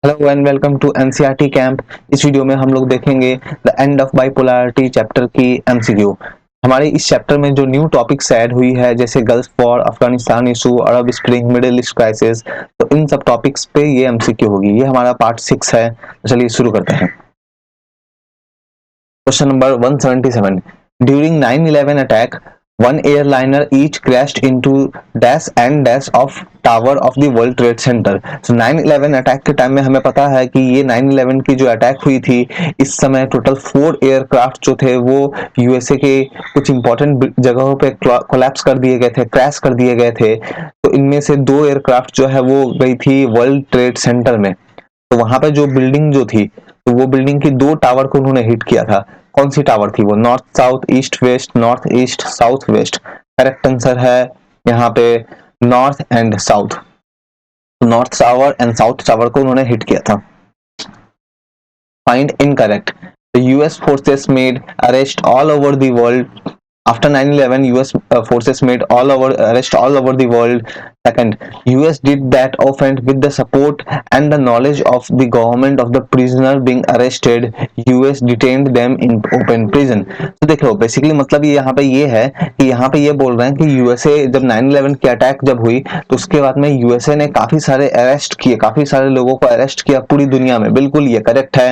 Hello and welcome to NCERT camp. इस video में हम लोग देखेंगे the end of bipolarity chapter की एमसीक्यू। हमारे इस चैप्टर में जो न्यू टॉपिक्स ऐड हुई है जैसे गल्फ वॉर, अफगानिस्तान इशू, अरब स्प्रिंग, मिडिल ईस्ट क्राइसिस, तो इन सब टॉपिक्स पे ये एमसीक्यू होगी। ये हमारा पार्ट 6 है। तो चलिए शुरू करते हैं। Question number 177। During 9/11 attack, one airliner each crashed into dash and dash of tower of the World Trade Center। So 9/11 attack के टाइम में हमें पता है कि ये 9/11 की जो अटैक हुई थी, इस समय टोटल 4 एयरक्राफ्ट जो थे वो यूएसए के कुछ इंपॉर्टेंट जगहों पे कोलैप्स कर दिए गए थे, क्रैश कर दिए गए थे। तो इनमें से 2 एयरक्राफ्ट जो है वो गई थी वर्ल्ड ट्रेड सेंटर में। तो वहां पे जो बिल्डिंग जो थी, तो वो बिल्डिंग की 2 टावर को उन्होंने हिट किया था। कौन सी टावर थी वो? North south, east west, north east, south west. Correct answer है यहाँ पे north and south. North tower and south tower को उन्होंने हिट किया था। Find incorrect. The US forces made arrest all over the world. After 9/11, US forces made arrest all over the world. Second, US did that often with the support and the knowledge of the government of the prisoner being arrested. US detained them in open prison. तो देखो basically मतलब ये यहाँ पे ये है कि यहाँ पे ये बोल रहे हैं कि यूएसए जब 9/11 की अटैक जब हुई तो उसके बाद में यूएसए ने काफी सारे अरेस्ट किए, काफी सारे लोगों को अरेस्ट किया पूरी दुनिया में। बिल्कुल ये करेक्ट है।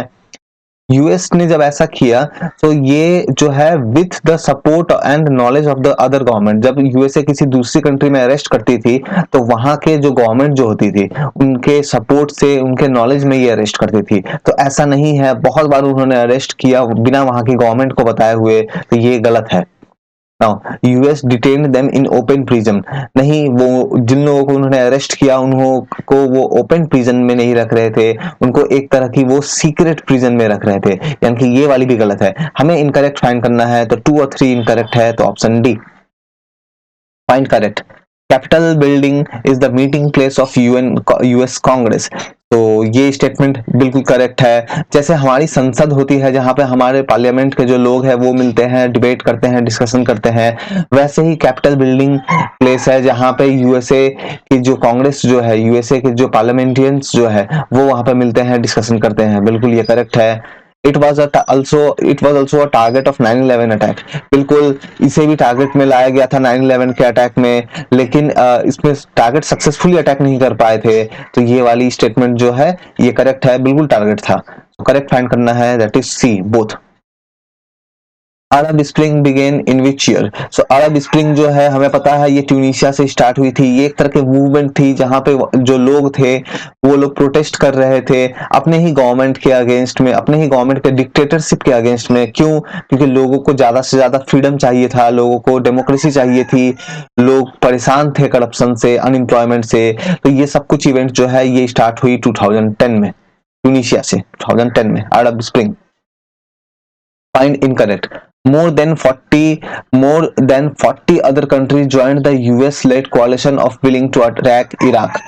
यूएस ने जब ऐसा किया तो ये जो है with the support and knowledge of the other government. जब यूएसए किसी दूसरी कंट्री में अरेस्ट करती थी तो वहां के जो गवर्नमेंट जो होती थी उनके सपोर्ट से, उनके नॉलेज में ये अरेस्ट करती थी। तो ऐसा नहीं है, बहुत बार उन्होंने अरेस्ट किया बिना वहां की गवर्नमेंट को बताए हुए, तो ये गलत है। Now US detained them in open prison. नहीं, वो जिन लोगों को उन्होंने अरेस्ट किया उन्हों को वो ओपन प्रिजन में नहीं रख रहे थे, उनको एक तरह की वो सीक्रेट प्रिजन में रख रहे थे। यानी कि ये वाली भी गलत है। हमें इनकरेक्ट फाइंड करना है, तो 2 और 3 इनकरेक्ट है, तो option D. Find correct. Capital building is the meeting place of US Congress. तो ये स्टेटमेंट बिल्कुल करेक्ट है। जैसे हमारी संसद होती है जहां पे हमारे पार्लियामेंट के जो लोग हैं वो मिलते हैं, डिबेट करते हैं, डिस्कशन करते हैं, वैसे ही कैपिटल बिल्डिंग प्लेस है जहां पे यूएसए की जो कांग्रेस जो है, यूएसए के जो पार्लियामेंटियंस जो है वो वहां पे मिलते हैं, डिस्कशन करते हैं। बिल्कुल ये करेक्ट है। It was also a target of 9/11 attack. बिल्कुल इसे भी टारगेट में लाया गया था 9/11 के अटैक में, लेकिन इसमें टारगेट सक्सेसफुली अटैक नहीं कर पाए थे। तो ये वाली स्टेटमेंट जो है ये करेक्ट है, बिल्कुल टारगेट था। तो करेक्ट फाइंड करना है, that is C, both. Arab spring began in which year? So Arab spring जो है हमें पता है ये ट्यूनीशिया से स्टार्ट हुई थी। ये एक तरह की मूवमेंट थी जहां पे जो लोग थे वो लोग प्रोटेस्ट कर रहे थे अपने ही गवर्नमेंट के अगेंस्ट में, अपने ही गवर्नमेंट के डिक्टेटरशिप के अगेंस्ट में। क्यों? क्योंकि लोगों को ज्यादा से ज्यादा फ्रीडम चाहिए था, लोगों को डेमोक्रेसी चाहिए थी, लोग परेशान थे करप्शन से, अनएम्प्लॉयमेंट से। तो ये सब कुछ इवेंट जो है ये स्टार्ट हुई 2010 में, ट्यूनीशिया से 2010 में अरब spring. Find incorrect. More than 40 other countries joined the US-led coalition of willing to attack Iraq.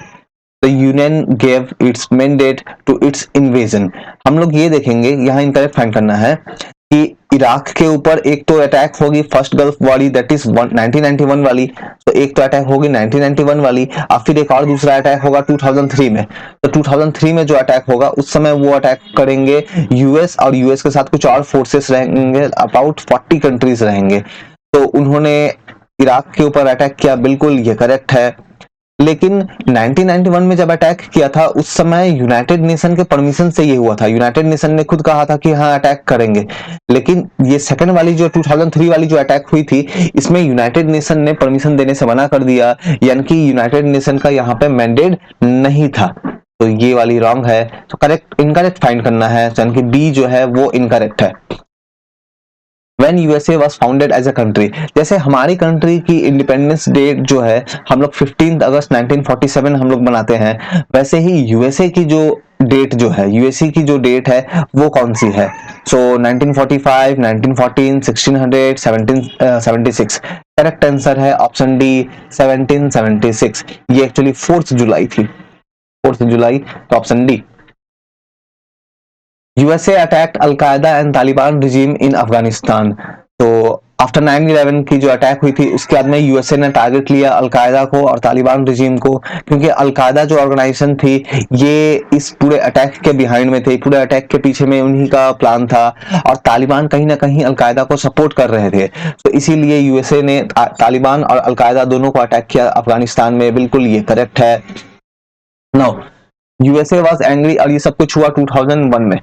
The Union gave its mandate to its invasion. हम लोग ये देखेंगे, यहाँ इनकरेक्ट फाइंड करना है कि इराक के ऊपर एक तो अटैक होगी फर्स्ट गल्फ वाली, दैट इज 1991 वाली। तो एक तो अटैक होगी 1991 वाली, और फिर एक और दूसरा अटैक होगा 2003 में। तो 2003 में जो अटैक होगा उस समय वो अटैक करेंगे यूएस, और यूएस के साथ कुछ और फोर्सेस रहेंगे, अबाउट 40 कंट्रीज रहेंगे। तो उन्होंने इराक के ऊपर अटैक किया, बिल्कुल ये करेक्ट है। लेकिन 1991 में जब अटैक किया था उस समय यूनाइटेड नेशन के परमिशन से ये हुआ था। यूनाइटेड नेशन ने खुद कहा था कि हाँ अटैक करेंगे। लेकिन ये सेकंड वाली जो 2003 वाली जो अटैक हुई थी इसमें यूनाइटेड नेशन ने परमिशन देने से मना कर दिया, यानी कि यूनाइटेड नेशन का यहाँ पे मैंडेट नहीं था। तो ये वाली रॉन्ग है। तो करेक्ट इनकरेक्ट फाइंड करना है, यानी कि डी जो है वो इनकरेक्ट है। When USA was founded as a country, जैसे हमारी कंट्री की इंडिपेंडेंस डेट जो है हम लोग 15 अगस्त 1947 हम लोग बनाते हैं, वैसे ही यूएसए की जो डेट जो है, यूएसए की जो डेट है वो कौन सी है? सो 1945, 1914, 1600, 1776। करेक्ट आंसर है ऑप्शन डी, 1776। ये एक्चुअली 4 जुलाई थी, 4 जुलाई, तो option D. USA attacked Al Qaeda and Taliban regime in Afghanistan. तो आफ्टर 9/11 की जो अटैक हुई थी उसके बाद में यूएसए ने टारगेट लिया अलकायदा को और तालिबान रिजीम को, क्योंकि अलकायदा जो ऑर्गेनाइजेशन थी ये इस पूरे अटैक के बिहाइंड में थे, पूरे अटैक के पीछे में उन्हीं का प्लान था और तालिबान कहीं ना कहीं अलकायदा को सपोर्ट कर रहे थे। तो इसीलिए यूएसए ने तालिबान और अलकायदा दोनों को अटैक किया अफगानिस्तान में। बिल्कुल ये करेक्ट है। नाउ यूएसए वाज एंग्री, और ये सब कुछ हुआ 2001 में।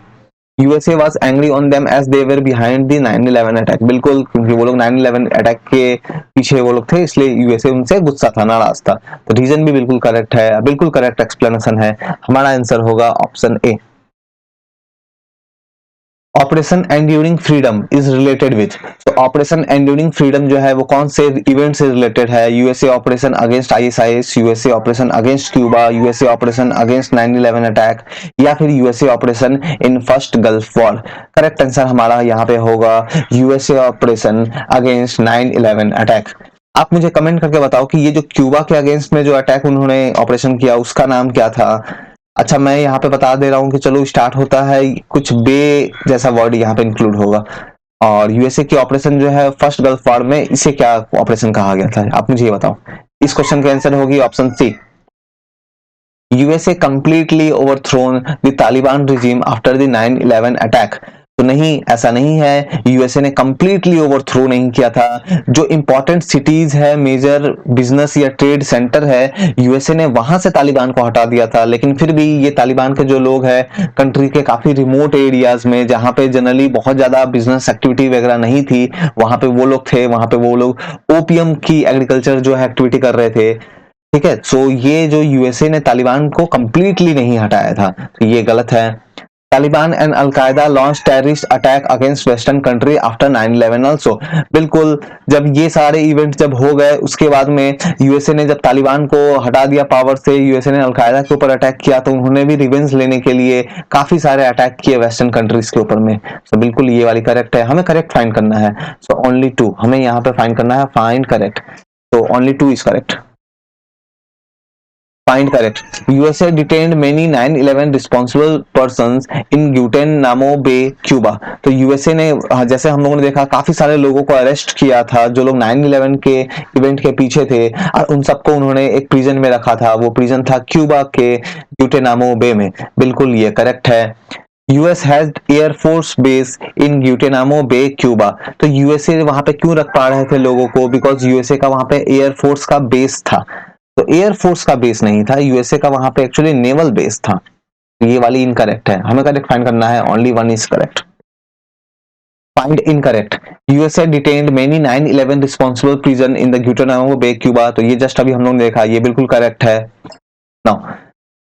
USA was angry on them as they were behind the 9/11 attack. बिल्कुल, क्योंकि वो लोग 9/11 अटैक के पीछे वो लोग थे, इसलिए यूएसए उनसे गुस्सा था, नाराज था। तो रीजन भी बिल्कुल करेक्ट है, बिल्कुल करेक्ट एक्सप्लेनेशन है। हमारा आंसर होगा option A. Operation enduring freedom is related with, तो ऑपरेशन एंड्यूरिंग फ्रीडम जो है वो कौन से इवेंट से रिलेटेड है? USA operation against ISIS, USA operation against Cuba, USA operation against 9/11 attack, या फिर USA operation in first gulf war? Correct answer हमारा यहाँ पे होगा यूएसए ऑपरेशन अगेंस्ट 9/11 अटैक। आप मुझे कमेंट करके बताओ कि ये जो क्यूबा के अगेंस्ट में जो अटैक उन्होंने ऑपरेशन किया उसका नाम क्या था? अच्छा, मैं यहाँ पे बता दे रहा हूँ कि चलो स्टार्ट होता है कुछ बे जैसा वर्ड यहाँ पे इंक्लूड होगा। और यूएसए की ऑपरेशन जो है फर्स्ट गल्फ वॉर में, इसे क्या ऑपरेशन कहा गया था? आप मुझे ये बताओ। इस क्वेश्चन का आंसर होगी option C. USA completely overthrown the Taliban regime after the 9/11 attack. तो नहीं, ऐसा नहीं है। यूएसए ने कंप्लीटली ओवरथ्रो नहीं किया था। जो इंपॉर्टेंट सिटीज है, मेजर बिजनेस या ट्रेड सेंटर है, यूएसए ने वहां से तालिबान को हटा दिया था। लेकिन फिर भी ये तालिबान के जो लोग हैं कंट्री के काफी रिमोट एरियाज में, जहां पे जनरली बहुत ज्यादा बिजनेस एक्टिविटी वगैरह नहीं थी, वहां पे वो लोग थे। वहां पे वो लोग ओपियम की एग्रीकल्चर जो है एक्टिविटी कर रहे थे। ठीक है, सो ये जो यूएसए ने तालिबान को कंप्लीटली नहीं हटाया था, तो ये गलत है। Taliban and al Qaeda launch terrorist attack against western country after 9/11 also. बिल्कुल, जब ये सारे इवेंट जब हो गए उसके बाद में यूएसए ने जब तालिबान को हटा दिया पावर से, यूएसए ने अलकायदा के ऊपर अटैक किया, तो उन्होंने भी रिवेंज लेने के लिए काफी सारे अटैक किए वेस्टर्न कंट्रीज के ऊपर में। तो बिल्कुल ये वाली करेक्ट है। हमें करेक्ट फाइंड करना है, सो ओनली 2 हमें यहाँ पे फाइंड करना है। फाइंड करेक्ट, तो only 2 is correct. Find correct. USA detained many 9/11 responsible persons in Guantanamo Bay, Cuba. तो यूएसए ने, जैसे हम लोगों ने देखा, काफी सारे लोगों को अरेस्ट किया था जो लोग 9/11 के इवेंट के पीछे थे, और उन सबको उन्होंने एक प्रिजन में रखा था। वो प्रिजन था क्यूबा के ग्यूटेनामो बे में। बिल्कुल ये करेक्ट है। US has air force base in Guantanamo Bay, Cuba. तो यूएसए वहां पे क्यों रख पा रहे थे लोगों को? बिकॉज यूएसए का वहां पे एयरफोर्स का बेस था। तो एयरफोर्स का बेस नहीं था, यूएसए का वहां पे एक्चुअली नेवल बेस था। ये वाली इनकरेक्ट है, हमें करेक्ट फाइंड करना है। Only 1 is correct. Find incorrect. USA detained many 9/11 responsible prison in the Guantanamo Bay, Cuba. तो ये जस्ट अभी हम लोगों ने देखा, ये बिल्कुल करेक्ट है। Now,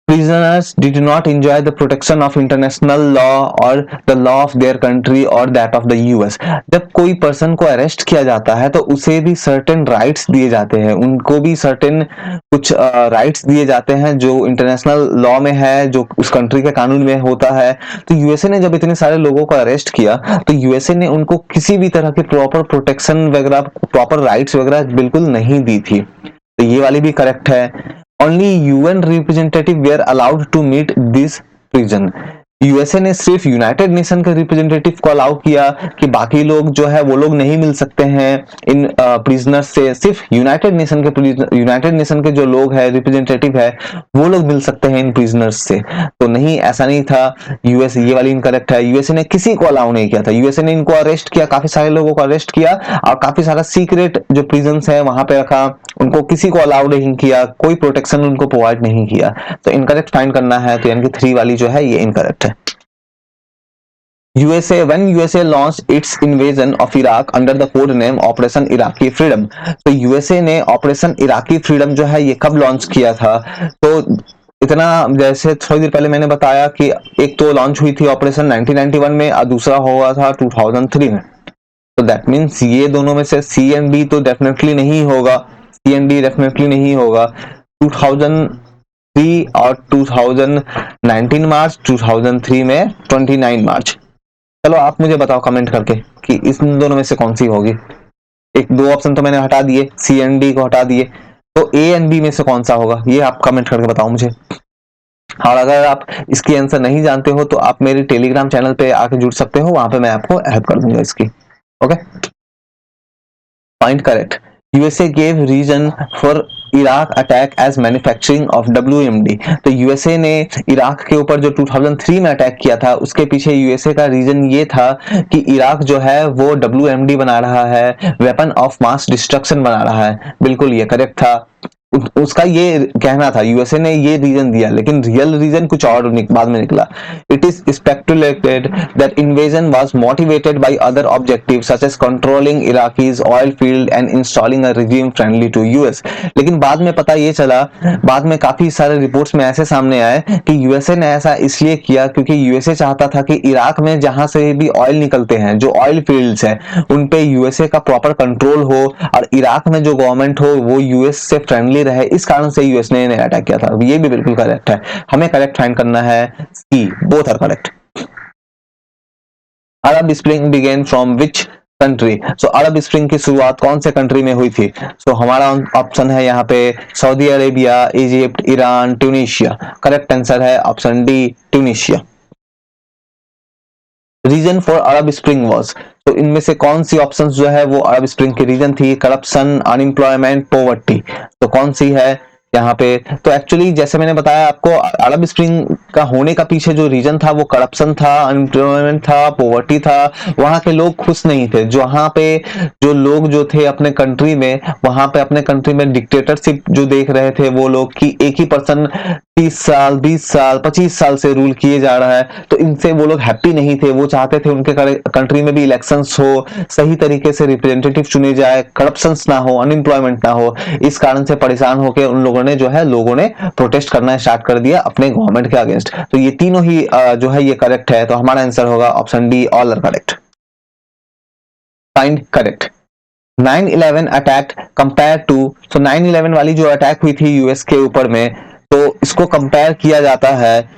prisoners did not enjoy the protection of international law or the law of their country or that of the US। जब कोई पर्सन को अरेस्ट किया जाता है तो उसे भी सर्टेन राइट्स दिए जाते हैं, उनको भी सर्टेन कुछ राइट्स दिए जाते हैं जो इंटरनेशनल लॉ में है, जो उस कंट्री के कानून में होता है। तो यूएसए ने जब इतने सारे लोगों को अरेस्ट किया तो यूएसए ने उनको किसी भी तरह की प्रॉपर प्रोटेक्शन वगैरह, प्रॉपर राइट्स वगैरह बिल्कुल नहीं दी थी। तो ये वाली भी करेक्ट है। Only UN representative were allowed to meet this prison। USA ने सिर्फ यूनाइटेड नेशन के रिप्रेजेंटेटिव को अलाउ किया कि बाकी लोग जो है वो लोग नहीं मिल सकते हैं इन प्रिजनर्स से। सिर्फ यूनाइटेड नेशन के जो लोग हैं, रिप्रेजेंटेटिव है, वो लोग मिल सकते हैं इन प्रिजनर्स से। तो नहीं, ऐसा नहीं था। यूएसए, ये वाली इनकरेक्ट है। यूएसए ने किसी को अलाउ नहीं किया था। यूएसए ने इनको अरेस्ट किया, काफी सारे लोगों को अरेस्ट किया और काफी सारा सीक्रेट जो प्रिजन्स है वहां पे रखा। उनको किसी को अलाउ नहीं किया, कोई प्रोटेक्शन उनको प्रोवाइड नहीं किया। तो इनकरेक्ट फाइंड करना है, तो यानी कि 3 वाली जो है ये इनकरेक्ट है। when USA launched its invasion of Iraq under the code name Operation Iraqi Freedom। तो यूएसए ने ऑपरेशन इराकी फ्रीडम जो है ये कब लॉन्च किया था? तो इतना, जैसे थोड़ी देर पहले मैंने बताया कि एक तो लॉन्च हुई थी ऑपरेशन 1991 में और दूसरा हुआ था 2003 में। तो दैट मीन्स ये दोनों में से सी एंड डी तो डेफिनेटली नहीं होगा। सी एंड डी डेफिनेटली नहीं होगा। 2003 और 2019 मार्च, 2003 में 29 मार्च। चलो आप मुझे बताओ कमेंट करके कि इस दोनों में से कौन सी होगी। एक दो ऑप्शन तो मैंने हटा दिए, सी एंड डी को हटा दिए, तो ए एंड बी में से कौन सा होगा ये आप कमेंट करके बताओ मुझे। और अगर आप इसकी आंसर नहीं जानते हो तो आप मेरे टेलीग्राम चैनल पे आके जुड़ सकते हो, वहां पे मैं आपको हेल्प कर दूंगा इसकी। Okay. Point correct. USA gave reason for Iraq attack as manufacturing of WMD। तो यूएसए ने इराक के ऊपर जो 2003 में अटैक किया था उसके पीछे यूएसए का रीजन ये था कि इराक जो है वो WMD बना रहा है, वेपन ऑफ मास डिस्ट्रक्शन बना रहा है। बिल्कुल ये करेक्ट था। उसका ये कहना था, यूएसए ने ये रीजन दिया, लेकिन रियल रीजन कुछ और बाद में निकला। It is speculated that invasion was motivated by other objectives such as controlling Iraq's oil field and installing a regime friendly to US. लेकिन बाद में पता ये चला, बाद में काफी सारे रिपोर्ट्स में ऐसे सामने आए कि यूएसए ने ऐसा इसलिए किया क्योंकि यूएसए चाहता था कि इराक में जहां से भी ऑयल निकलते हैं, जो ऑयल फील्ड्स हैं, उन पे यूएसए का प्रॉपर कंट्रोल हो और इराक में जो गवर्नमेंट हो वो यूएस से फ्रेंडली रहे। इस कारण से यूएस ने इन्हें अटैक किया था। ये भी बिल्कुल करेक्ट है। हमें करेक्ट फाइंड करना है C, both are correct. Arab spring began from which country. So Arab spring की शुरुआत कौन से कंट्री में हुई थी? सो हमारा ऑप्शन है यहाँ पे Saudi Arabia, Egypt, Iran, Tunisia. Correct answer है option D, Tunisia. Reason for Arab Spring was, तो इनमें से कौन सी ऑप्शंस जो है वो अरब स्प्रिंग की रीजन थी? Corruption, unemployment, poverty. तो कौन सी है यहाँ पे? तो एक्चुअली जैसे मैंने बताया आपको, अरब स्प्रिंग का होने का पीछे जो रीजन था वो करप्शन था, अनएम्प्लॉयमेंट था, पॉवर्टी था। वहां के लोग खुश नहीं थे। जहां पे जो लोग जो थे अपने कंट्री में, वहां पे अपने कंट्री में डिक्टेटरशिप जो देख रहे थे वो लोग, कि एक ही पर्सन 30 साल, 20 साल, 25 साल से रूल किए जा रहा है, तो इनसे वो लोग हैप्पी नहीं थे। वो चाहते थे उनके कंट्री में भी इलेक्शंस हो, सही तरीके से रिप्रेजेंटेटिव चुने जाए, करप्शंस ना हो, अनएम्प्लॉयमेंट ना हो। इस कारण से परेशान होकर उन लोगों ने जो है, लोगों ने प्रोटेस्ट करना स्टार्ट कर दिया अपने गवर्नमेंट के अगेंस्ट। तो ये तीनों ही जो है ये करेक्ट है। तो हमारा आंसर होगा option D, all are correct. Find correct. 9/11 attack compare to, तो 9/11 वाली जो अटैक हुई थी यूएस के ऊपर में, तो इसको कंपेयर किया जाता है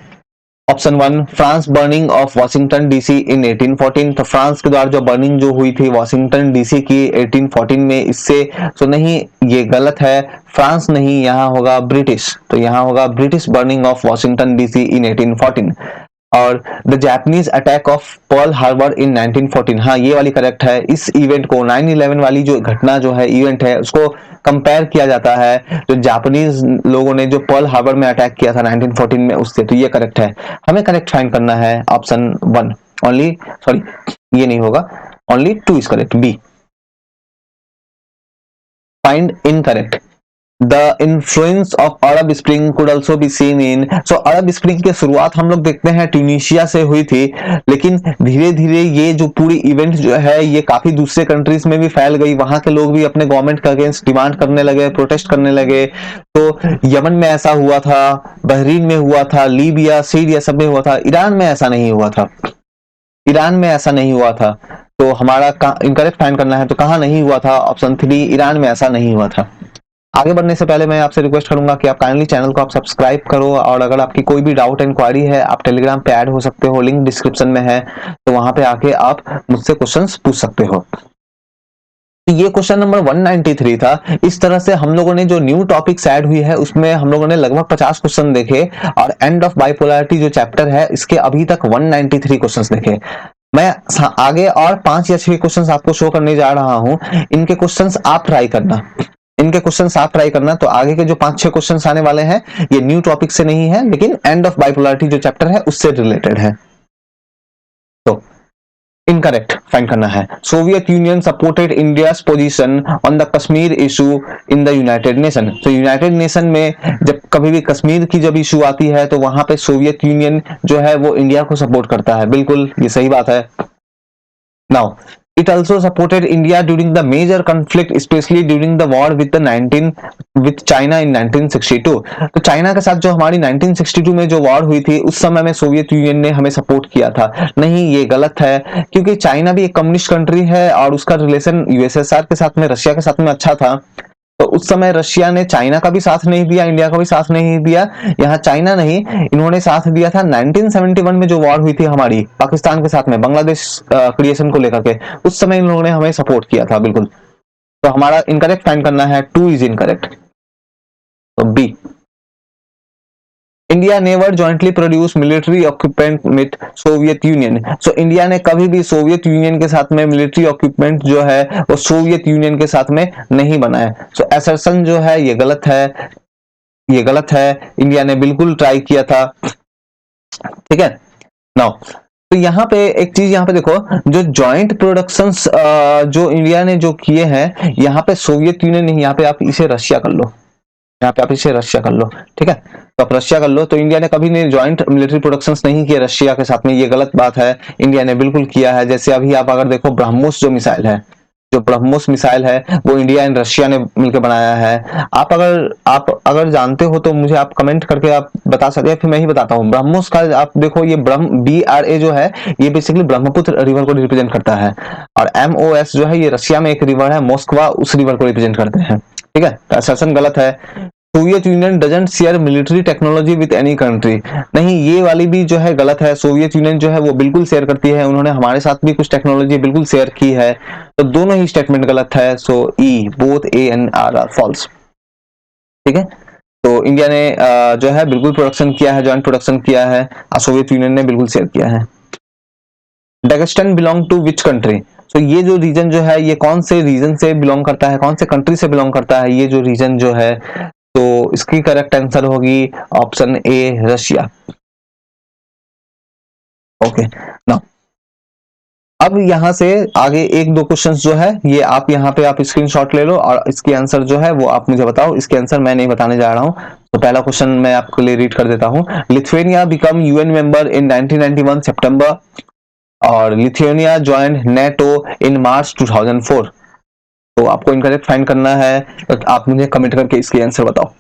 option one, France burning of Washington DC in 1814। तो फ्रांस के द्वारा जो बर्निंग जो हुई थी वॉशिंगटन डीसी की 1814 में, इससे तो नहीं, ये गलत है। फ्रांस नहीं, यहाँ होगा ब्रिटिश। तो यहाँ होगा British burning of Washington DC in 1814। और the Japanese attack of Pearl Harbor in 1914, हाँ ये वाली करेक्ट है। इस इवेंट को, 9/11 वाली जो घटना जो है, इवेंट है, उसको कंपेयर किया जाता है जो जापानीज लोगों ने जो पर्ल हार्बर में अटैक किया था 1914 में, उससे। तो ये करेक्ट है। हमें करेक्ट फाइंड करना है ऑप्शन वन ओनली, सॉरी ये नहीं होगा, only two is correct, B. Find incorrect. The influence of Arab spring could also be seen in, so Arab spring की शुरुआत हम लोग देखते हैं ट्यूनिशिया से हुई थी, लेकिन धीरे धीरे ये जो पूरी इवेंट जो है ये काफी दूसरे कंट्रीज में भी फैल गई। वहां के लोग भी अपने गवर्नमेंट के अगेंस्ट डिमांड करने लगे, प्रोटेस्ट करने लगे। तो यमन में ऐसा हुआ था, बहरीन में हुआ था, लीबिया, सीरिया सब में हुआ था। ईरान में ऐसा नहीं हुआ था, ईरान में ऐसा नहीं हुआ था। तो हमारा इनकरेक्ट फाइंड करना है, तो कहां नहीं हुआ था? ऑप्शन थ्री, ईरान में ऐसा नहीं हुआ था। आगे बढ़ने से पहले मैं आपसे रिक्वेस्ट करूंगा कि आप काइंडली चैनल को आप सब्सक्राइब करो, और अगर आपकी कोई भी डाउट एंड क्वारी है आप टेलीग्राम पे ऐड हो सकते हो, लिंक डिस्क्रिप्शन में है, तो वहां पे आके आप मुझसे क्वेश्चंस पूछ सकते हो। ये क्वेश्चन नंबर 193 था। इस तरह से हम लोगों ने जो न्यू टॉपिक्स ऐड हुई है उसमें हम लोगों ने लगभग 50 क्वेश्चन देखे, और एंड ऑफ बाइपोलैरिटी जो चैप्टर है इसके अभी तक 193 क्वेश्चंस देखे। मैं आगे और 5 या 6 क्वेश्चंस आपको शो करने जा रहा हूं। इनके क्वेश्चंस आप ट्राई करना, इनके क्वेश्चंस आप ट्राई करना। तो आगे के जो 5-6 क्वेश्चंस आने वाले हैं ये न्यू टॉपिक से नहीं है, लेकिन एंड ऑफ बाइपोलैरिटी जो चैप्टर है उससे रिलेटेड है। तो इनकरेक्ट फाइंड करना है। Soviet union supported India's position on the Kashmir issue in the United nation. तो यूनाइटेड नेशन में जब कभी भी कश्मीर की जब इशू आती है तो वहां पे सोवियत यूनियन जो है वो इंडिया को सपोर्ट करता है। बिल्कुल ये सही बात है। Now it also supported India during the major conflict, especially during the war with China in 1962। तो चाइना के साथ जो हमारी 1962 में जो वॉर हुई थी उस समय में सोवियत यूनियन ने हमें सपोर्ट किया था। नहीं, ये गलत है, क्योंकि चाइना भी एक कम्युनिस्ट कंट्री है और उसका रिलेशन यूएसएसआर के साथ में, रशिया के साथ में अच्छा था। तो उस समय रशिया ने चाइना का भी साथ नहीं दिया, इंडिया का भी साथ नहीं दिया। यहाँ चाइना नहीं, इन्होंने साथ दिया था 1971 में जो वॉर हुई थी हमारी पाकिस्तान के साथ में, बांग्लादेश क्रिएशन को लेकर के, उस समय इन लोगों ने हमें सपोर्ट किया था। बिल्कुल। तो हमारा इनकरेक्ट फाइंड करना है, 2 इज इनकरेक्ट, तो B. India never jointly produce military equipment with Soviet Union. So India ने कभी भी सोवियत यूनियन के साथ में मिलिट्री इक्विपमेंट जो है वो सोवियत यूनियन के साथ में नहीं बनाया। सो असर्शन जो है ये गलत है, ये गलत है। इंडिया ने बिल्कुल ट्राई किया था। ठीक है नाउ, तो यहाँ पे एक चीज यहाँ पे देखो, जो जॉइंट प्रोडक्शंस जो इंडिया ने जो किए हैं, यहाँ पे सोवियत यूनियन नहीं, यहाँ पे आप इसे रशिया कर लो, यहाँ पे आप इसे रशिया कर लो। ठीक है, तो आप रशिया कर लो। तो इंडिया ने कभी नहीं जॉइंट मिलिट्री प्रोडक्शंस नहीं किए रशिया के साथ में, ये गलत बात है। इंडिया ने बिल्कुल किया है। जैसे अभी आप अगर देखो ब्रह्मोस जो मिसाइल है, जो ब्रह्मोस मिसाइल है वो इंडिया एंड रशिया ने मिलकर बनाया है। आप अगर जानते हो तो मुझे आप कमेंट करके आप बता सकते हैं, फिर मैं ही बताता हूँ। ब्रह्मोस का आप देखो, ये BRA जो है ये बेसिकली ब्रह्मपुत्र रिवर को रिप्रेजेंट करता है, और MOS जो है ये रशिया में एक रिवर है, मोस्कवा, उस रिवर को रिप्रेजेंट करते हैं। ठीक है, असर्शन गलत है। Soviet union doesn't share military technology with any country, नहीं, ये वाली भी जो है गलत है। सोवियत यूनियन जो है वो बिल्कुल शेयर करती है, उन्होंने हमारे साथ भी कुछ टेक्नोलॉजी बिल्कुल शेयर की है। तो दोनों ही स्टेटमेंट गलत है। So E, both A and R are false. ठीक है, तो इंडिया ने जो है बिल्कुल प्रोडक्शन किया है, जॉइंट प्रोडक्शन किया है, सोवियत यूनियन ने बिल्कुल शेयर किया है। डेगेस्तान बिलोंग टू विच कंट्री, तो ये जो रीजन जो है ये कौन से रीजन से बिलोंग करता है, कौन से कंट्री से बिलोंग करता है ये जो रीजन जो है, तो इसकी करेक्ट आंसर होगी option A, Russia. Okay now, अब यहां से आगे एक दो क्वेश्चंस जो है ये आप यहाँ पे आप स्क्रीनशॉट ले लो, और इसके आंसर जो है वो आप मुझे बताओ। इसके आंसर मैं नहीं बताने जा रहा हूं। तो पहला क्वेश्चन मैं आपके लिए रीड कर देता हूं। Lithuania become UN member in 1991 सितंबर, और लिथुआनिया ज्वाइंड NATO इन मार्च 2004। तो आपको इनकरेक्ट फाइंड करना है, तो आप मुझे कमेंट करके इसके आंसर बताओ।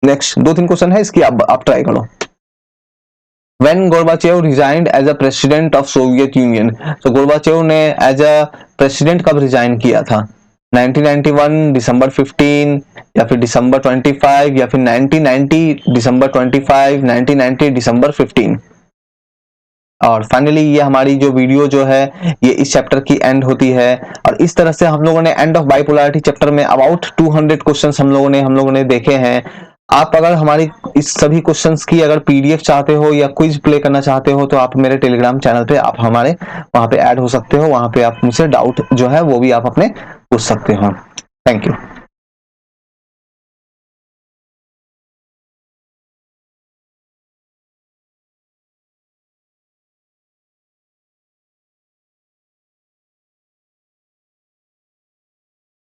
नेक्स्ट 2-3 क्वेश्चन है इसकी, आप ट्राई करो। When Gorbachev resigned as a president of Soviet Union, तो गोरबाचेव ने एज अ प्रेसिडेंट कब रिजाइन किया था? 1991 दिसंबर 15, या फिर दिसंबर 25, या फिर 1990 दिसंबर 25, 1990 दिसंबर 15। और फाइनली ये हमारी जो वीडियो जो है ये इस चैप्टर की एंड होती है। और इस तरह से हम लोगों ने एंड ऑफ बाइपोलैरिटी चैप्टर में अबाउट 200 क्वेश्चंस हम लोगों ने देखे हैं। आप अगर हमारी इस सभी क्वेश्चंस की अगर PDF चाहते हो या क्विज प्ले करना चाहते हो, तो आप मेरे टेलीग्राम चैनल पे आप हमारे वहां पे ऐड हो सकते हो। वहां पे आप मुझसे डाउट जो है वो भी आप अपने पूछ सकते हो। Thank you.